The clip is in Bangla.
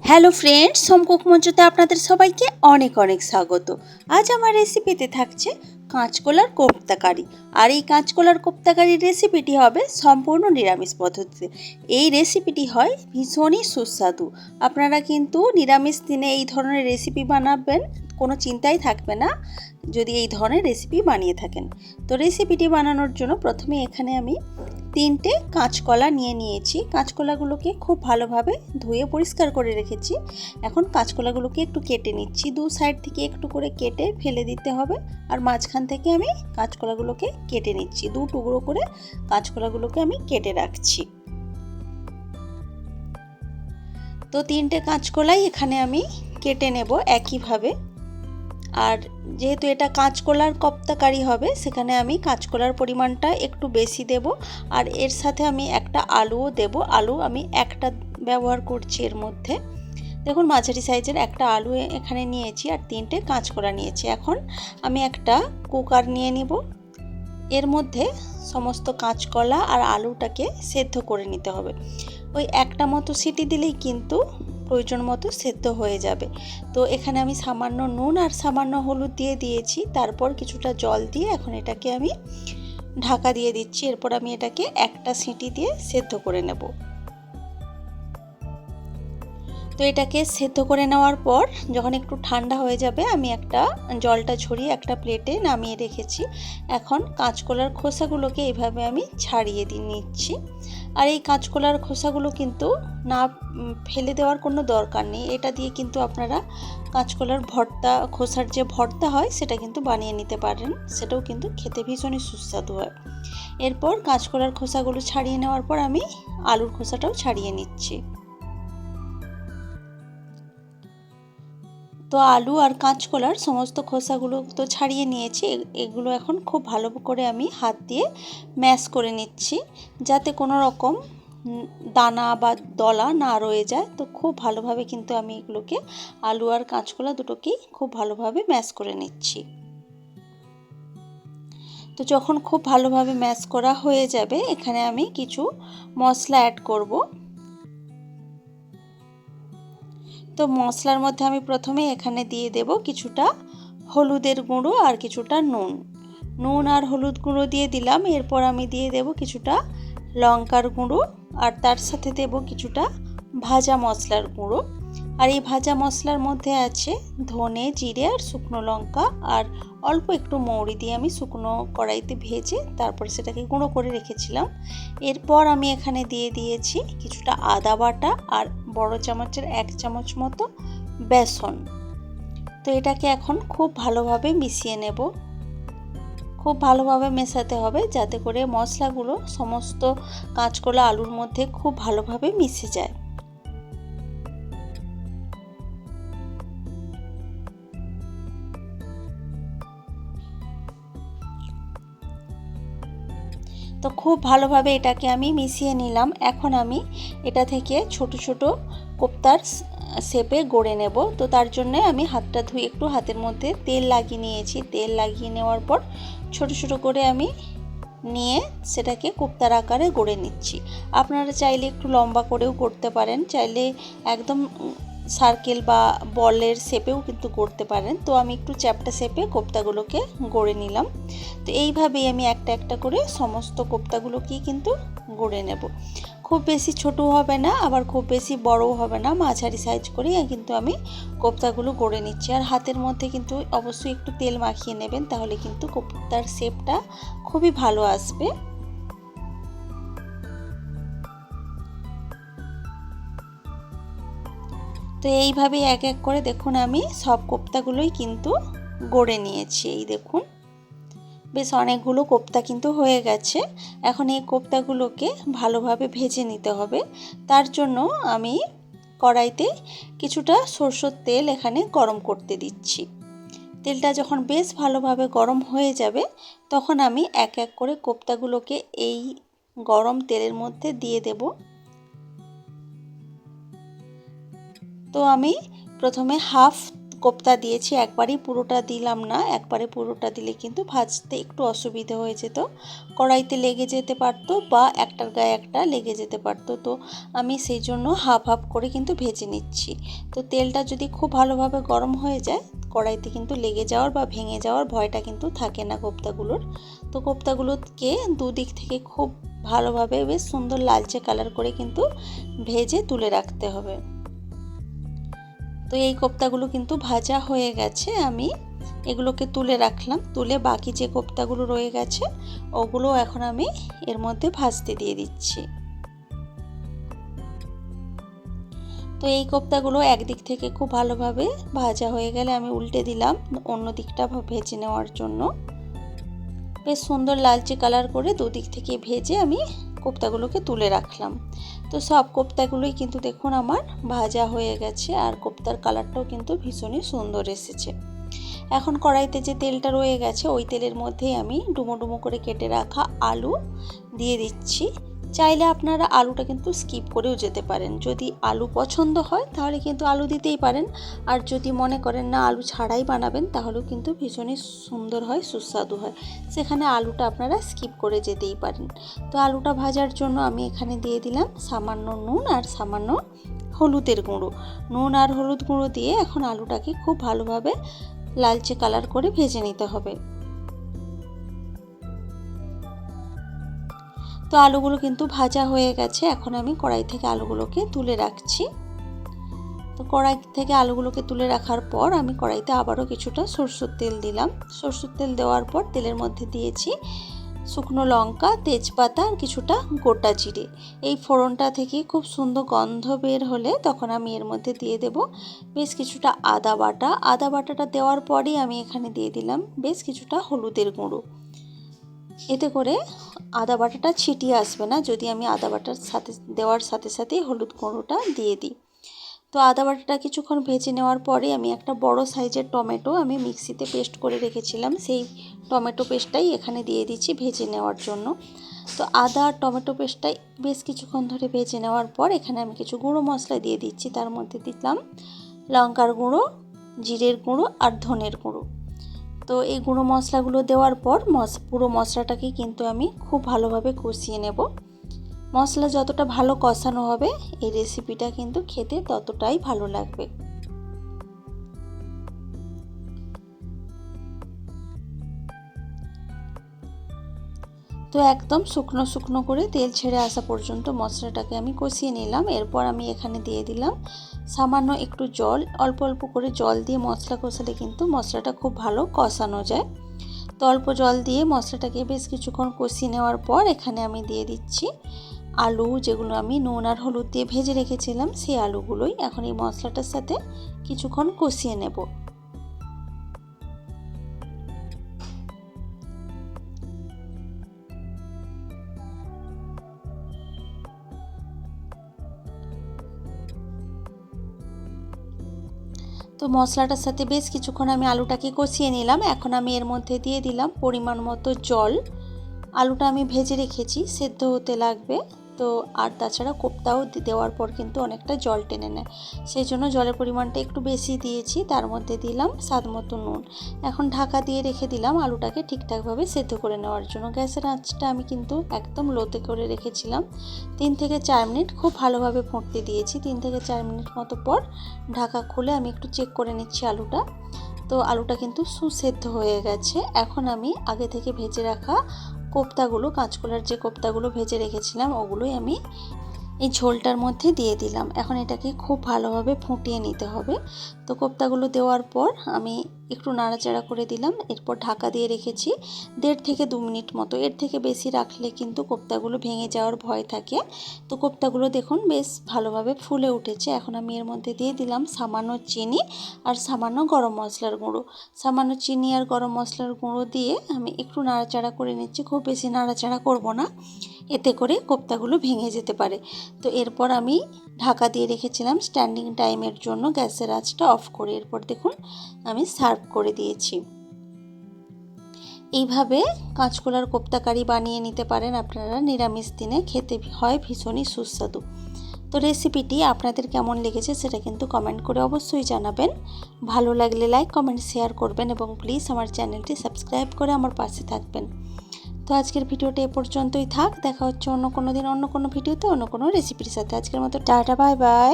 হ্যালো ফ্রেন্ডস, হোম কুক মঞ্চতে আপনাদের সবাইকে অনেক অনেক স্বাগত। আজ আমার রেসিপিতে থাকছে কাঁচকলার কোপ্তা কারি। আর এই কাঁচকলার কোপ্তা কারির রেসিপিটি হবে সম্পূর্ণ নিরামিষ পদ্ধতিতে। এই রেসিপিটি হয় ভীষণই সুস্বাদু। আপনারা কিন্তু নিরামিষ দিনে এই ধরনের রেসিপি বানাবেন, কোনো চিন্তাই থাকবে না যদি এই ধরনের রেসিপি বানিয়ে থাকেন। তো রেসিপিটি বানানোর জন্য প্রথমে এখানে আমি 3টে কাঁচকলা নিয়েছি। কাঁচকলাগুলোকে খুব ভালোভাবে ধুয়ে পরিষ্কার করে রেখেছি। এখন কাঁচকলাগুলোকে একটু কেটে নিচ্ছি। দু সাইড থেকে একটু করে কেটে ফেলে দিতে হবে। আর মাঝখান থেকে আমি কাঁচকলাগুলোকে কেটে নিচ্ছি। 2 টুকরো করে কাঁচকলাগুলোকে আমি কেটে রাখছি। তো 3টে কাঁচকলাই এখানে আমি কেটে নেব একইভাবে। আর যেহেতু এটা কাঁচকলার কোপ্তা কারি হবে, সেখানে আমি কাঁচকলার পরিমাণটা একটু বেশি দেব। আর এর সাথে আমি একটা আলুও দেব। আলু আমি একটা ব্যবহার করছি এর মধ্যে। দেখুন, মাঝারি সাইজের একটা আলু এখানে নিয়েছি আর 3টে কাঁচকলা নিয়েছি। এখন আমি একটা কুকার নিয়ে নিব। এর মধ্যে সমস্ত কাঁচকলা আর আলুটাকে সেদ্ধ করে নিতে হবে। ওই একটা মতো সিটি দিলেই কিন্তু প্রয়োজন মতো সেদ্ধ হয়ে যাবে। তো এখানে আমি সামান্য নুন আর সামান্য হলুদ দিয়ে দিয়েছি। তারপর কিছুটা জল দিয়ে এখন এটাকে আমি ঢাকা দিয়ে দিচ্ছি। এরপর আমি এটাকে একটা সিটি দিয়ে সেদ্ধ করে নেব। তো এটাকে সেদ্ধ করে নেওয়ার পর যখন একটু ঠান্ডা হয়ে যাবে, আমি একটা জলটা ঝরিয়ে একটা প্লেটে নামিয়ে রেখেছি। এখন কাঁচকলার খোসাগুলোকে এইভাবে আমি ছাড়িয়ে নিচ্ছি। আর এই কাঁচকলার খোসাগুলো কিন্তু না ফেলে দেওয়ার কোনো দরকার নেই। এটা দিয়ে কিন্তু আপনারা কাঁচকলার ভর্তা, খোসার যে ভর্তা হয় সেটা কিন্তু বানিয়ে নিতে পারেন। সেটাও কিন্তু খেতে ভীষণই সুস্বাদু হয়। এরপর কাঁচকলার খোসাগুলো ছাড়িয়ে নেওয়ার পর আমি আলুর খোসাটাও ছাড়িয়ে নিচ্ছি। তো আলু আর কাঁচকলার সমস্ত খোসাগুলো তো ছাড়িয়ে নিয়েছি। এগুলো এখন খুব ভালো করে আমি হাত দিয়ে ম্যাশ করে নিচ্ছি, যাতে কোনো রকম দানা বা দলা না রয়ে যায়। তো খুব ভালোভাবে কিন্তু আমি এগুলোকে, আলু আর কাঁচকলা দুটোকেই খুব ভালোভাবে ম্যাশ করে নিচ্ছি। তো যখন খুব ভালোভাবে ম্যাশ করা হয়ে যাবে, এখানে আমি কিছু মশলা অ্যাড করব। তো মশলার মধ্যে আমি প্রথমে এখানে দিয়ে দেব কিছুটা হলুদের গুঁড়ো আর কিছুটা নুন আর হলুদ গুঁড়ো দিয়ে দিলাম। এরপর আমি দিয়ে দেব কিছুটা লঙ্কার গুঁড়ো আর তার সাথে দেব কিছুটা ভাজা মশলার গুঁড়ো। আর এই ভাজা মশলার মধ্যে আছে ধনে, জিরে আর শুকনো লঙ্কা, আর অল্প একটু মৌরি দিয়ে আমি শুকনো কড়াইতে ভেজে তারপর সেটাকে গুঁড়ো করে রেখেছিলাম। এরপর আমি এখানে দিয়ে দিয়েছি কিছুটা আদা বাটা আর বড় চামচের 1 চামচ মতো বেসন। তো এটাকে এখন খুব ভালোভাবে মিশিয়ে নেব। খুব ভালোভাবে মেশাতে হবে যাতে করে মশলাগুলো সমস্ত কাঁচকলা আলুর মধ্যে খুব ভালোভাবে মিশে যায়। তো খুব ভালোভাবে এটাকে আমি মিশিয়ে নিলাম। এখন আমি এটা থেকে ছোট ছোট কোপ্তার শেপে গড়ে নেব। তো তার জন্য আমি হাতটা ধুয়ে একটু হাতের মধ্যে তেল লাগিয়ে নিয়েছি। তেল লাগিয়ে নেওয়ার পর ছোট ছোট করে আমি নিয়ে সেটাকে কোপ্তার আকারে গড়ে নিচ্ছি। আপনারা চাইলে একটু লম্বা করেও করতে পারেন, চাইলে একদম সার্কেল বা বলের শেপেও কিন্তু করতে পারেন। তো আমি একটু চ্যাপ্টা শেপে কোপ্তাগুলোকে গড়ে নিলাম। তো এইভাবেই আমি একটা একটা করে সমস্ত কোপ্তাগুলোকেই কিন্তু গড়ে নেব। খুব বেশি ছোটও হবে না, আবার খুব বেশি বড়ও হবে না, মাঝারি সাইজ করেই কিন্তু আমি কোপ্তাগুলো গড়ে নিচ্ছি। আর হাতের মধ্যে কিন্তু অবশ্যই একটু তেল মাখিয়ে নেবেন, তাহলে কিন্তু কোপ্তার শেপটা খুবই ভালো আসবে। তো এইভাবে এক এক করে দেখুন আমি সব কোপ্তাগুলোই কিন্তু গড়ে নিয়েছি। এই দেখুন, বেশ অনেকগুলো কোপ্তা কিন্তু হয়ে গেছে। এখন এই কোপ্তাগুলোকে ভালোভাবে ভেজে নিতে হবে। তার জন্য আমি কড়াইতে কিছুটা সরষের তেল এখানে গরম করতে দিচ্ছি। তেলটা যখন বেশ ভালোভাবে গরম হয়ে যাবে, তখন আমি এক এক করে কোপ্তাগুলোকে এই গরম তেলের মধ্যে দিয়ে দেব। তো আমি প্রথমে হাফ কোপ্তা দিয়েছি, একবারই পুরোটা দিলাম না। একবারে পুরোটা দিলে কিন্তু ভাজতে একটু অসুবিধা হয়ে যেত, কড়াইতে লেগে যেতে পারতো বা একটার গায়ে একটা লেগে যেতে পারতো। তো আমি সেই জন্য হাফ হাফ করে কিন্তু ভেজে নিচ্ছি। তো তেলটা যদি খুব ভালোভাবে গরম হয়ে যায়, কড়াইতে কিন্তু লেগে যাওয়ার বা ভেঙে যাওয়ার ভয়টা কিন্তু থাকে না কোপ্তাগুলোর। তো কোপ্তাগুলোকে দুদিক থেকে খুব ভালোভাবে বেশ সুন্দর লালচে কালার করে কিন্তু ভেজে তুলে রাখতে হবে। তো এই কোপ্তাগুলো কিন্তু ভাজা হয়ে গেছে, আমি এগুলোকে তুলে রাখলাম। তুলে বাকি যে কোপ্তাগুলো রয়ে গেছে ওগুলো এখন আমি এর মধ্যে ভাজতে দিয়ে দিচ্ছি। তো এই কোপ্তাগুলো একদিক থেকে খুব ভালোভাবে ভাজা হয়ে গেলে আমি উল্টে দিলাম অন্য দিকটা ভেজে নেওয়ার জন্য। বেশ সুন্দর লালচে কালার করে দুদিক থেকে ভেজে আমি কোপ্তাগুলোকে তুলে রাখলাম। তো সব কোপ্তাগুলোই কিন্তু দেখুন আমার ভাজা হয়ে গেছে, আর কোপ্তার কালারটাও কিন্তু ভীষণই সুন্দর এসেছে। এখন কড়াইতে যে তেলটা রয়ে গেছে ওই তেলের মধ্যেই আমি ডুমো ডুমো করে কেটে রাখা আলু দিয়ে দিচ্ছি। চাইলে আপনারা আলুটা কিন্তু স্কিপ করেও যেতে পারেন, যদি আলু পছন্দ হয় তাহলে কিন্তু আলু দিতেই পারেন। আর যদি মনে করেন না আলু ছাড়াই বানাবেন তাহলেও কিন্তু ভীষণই সুন্দর হয়, সুস্বাদু হয়, সেখানে আলুটা আপনারা স্কিপ করে যেতেই পারেন। তো আলুটা ভাজার জন্য আমি এখানে দিয়ে দিলাম সামান্য নুন আর সামান্য হলুদের গুঁড়ো। নুন আর হলুদ গুঁড়ো দিয়ে এখন আলুটাকে খুব ভালোভাবে লালচে কালার করে ভেজে নিতে হবে। তো আলুগুলো কিন্তু ভাজা হয়ে গেছে, এখন আমি কড়াই থেকে আলুগুলোকে তুলে রাখছি। তো কড়াই থেকে আলুগুলোকে তুলে রাখার পর আমি কড়াইতে আবারও কিছুটা সরষের তেল দিলাম। সরষের তেল দেওয়ার পর তেলের মধ্যে দিয়েছি শুকনো লঙ্কা, তেজপাতা আর কিছুটা গোটা জিরে। এই ফোড়নটা থেকে খুব সুন্দর গন্ধ বের হলে তখন আমি এর মধ্যে দিয়ে দেব বেশ কিছুটা আদা বাটা। আদা বাটাটা দেওয়ার পরই আমি এখানে দিয়ে দিলাম বেশ কিছুটা হলুদের গুঁড়ো। এতে করে আদা বাটাটা ছিটিয়ে আসবে না যদি আমি আদা বাটার সাথে দেওয়ার সাথে সাথেই হলুদ গুঁড়োটা দিয়ে দিই। তো আদা বাটাটা কিছুক্ষণ ভেজে নেওয়ার পরে আমি একটা বড় সাইজের টমেটো আমি মিক্সিতে পেস্ট করে রেখেছিলাম, সেই টমেটো পেস্টটাই এখানে দিয়ে দিচ্ছি ভেজে নেওয়ার জন্য। তো আদা আর টমেটো পেস্টটাই বেশ কিছুক্ষণ ধরে ভেজে নেওয়ার পর এখানে আমি কিছু গুঁড়ো মশলা দিয়ে দিচ্ছি। তার মধ্যে দিলাম লঙ্কার গুঁড়ো, জিরের গুঁড়ো আর ধনের গুঁড়ো। তো এই গুঁড়ো মশলাগুলো দেওয়ার পর পুরো মশলাটাকে কিন্তু আমি খুব ভালোভাবে কষিয়ে নেব। মশলা যতটা ভালো কষানো হবে এই রেসিপিটা কিন্তু খেতে ততটাই ভালো লাগবে। তো একদম শুকনো শুকনো করে তেল ছেড়ে আসা পর্যন্ত মশলাটাকে আমি কষিয়ে নিলাম। এরপর আমি এখানে দিয়ে দিলাম সামান্য একটু জল। অল্প অল্প করে জল দিয়ে মশলা কষালে কিন্তু মশলাটা খুব ভালো কষানো যায়। তো অল্প জল দিয়ে মশলাটাকে বেশ কিছুক্ষণ কষিয়ে নেওয়ার পর এখানে আমি দিয়ে দিচ্ছি আলু, যেগুলো আমি নুন আর হলুদ দিয়ে ভেজে রেখেছিলাম সেই আলুগুলোই এখন এই মশলাটার সাথে কিছুক্ষণ কষিয়ে নেব। তো মশলাটার সাথে বেশ কিছুক্ষণ আমি আলুটাকে কষিয়ে নিলাম। এখন আমি এর মধ্যে দিয়ে দিলাম পরিমাণ মতো জল। আলুটা আমি ভেজে রেখেছি, সেদ্ধ হতে লাগবে। তো আর তাছাড়া কোপ্তাও দেওয়ার পর কিন্তু অনেকটা জল টেনে নেয়, সেই জন্য জলের পরিমাণটা একটু বেশি দিয়েছি। তার মধ্যে দিলাম স্বাদ মতো নুন। এখন ঢাকা দিয়ে রেখে দিলাম আলুটাকে ঠিকঠাকভাবে সেদ্ধ করে নেওয়ার জন্য। গ্যাসের আঁচটা আমি কিন্তু একদম লোতে করে রেখেছিলাম। 3 থেকে 4 মিনিট খুব ভালোভাবে ফুটতে দিয়েছি। 3 থেকে 4 মিনিট মতো পর ঢাকা খুলে আমি একটু চেক করে নিচ্ছি আলুটা। তো আলুটা কিন্তু সুসেদ্ধ হয়ে গেছে। এখন আমি আগে থেকে ভেজে রাখা কোপ্তাগুলো, কাঁচকলার যে কোপ্তাগুলো ভেজে রেখেছিলাম ওগুলোই আমি এই ঝোলটার মধ্যে দিয়ে দিলাম। এখন এটাকে খুব ভালোভাবে ফুটিয়ে নিতে হবে। তো কোপ্তাগুলো দেওয়ার পর আমি একটু নাড়াচাড়া করে দিলাম। এরপর ঢাকা দিয়ে রেখেছি 1.5 থেকে 2 মিনিট মতো। এর থেকে বেশি রাখলে কিন্তু কোপ্তাগুলো ভেঙে যাওয়ার ভয় থাকে। তো কোপ্তাগুলো দেখুন বেশ ভালোভাবে ফুলে উঠেছে। এখন আমি এর মধ্যে দিয়ে দিলাম সামান্য চিনি আর সামান্য গরম মশলার গুঁড়ো। সামান্য চিনি আর গরম মশলার গুঁড়ো দিয়ে আমি একটু নাড়াচাড়া করে নিচ্ছি, খুব বেশি নাড়াচাড়া করব না, এতে করে কোপ্তাগুলো ভেঙে যেতে পারে। তো এরপর আমি ঢাকা দিয়ে রেখেছিলাম স্ট্যান্ডিং টাইমের জন্য, গ্যাসের আঁচটা অফ করে। এরপর দেখুন আমি সার্ভ করে দিয়েছি। এইভাবে কাঁচকলার কোপ্তা কারি বানিয়ে নিতে পারেন আপনারা নিরামিষ দিনে, খেতে হয় ভীষণই সুস্বাদু। তো তো রেসিপিটি আপনাদের কেমন লেগেছে সেটা কিন্তু কমেন্ট করে অবশ্যই জানাবেন। ভালো লাগলে লাইক, কমেন্ট, শেয়ার করবেন এবং প্লিজ আমার চ্যানেলটি সাবস্ক্রাইব করে আমার পাশে থাকবেন। তো আজকের ভিডিওটা এ পর্যন্তই থাক। দেখা হচ্ছে অন্য কোনো দিন অন্য কোনো ভিডিওতে অন্য কোনো রেসিপির সাথে। আজকের মতো টাটা, বাই বাই।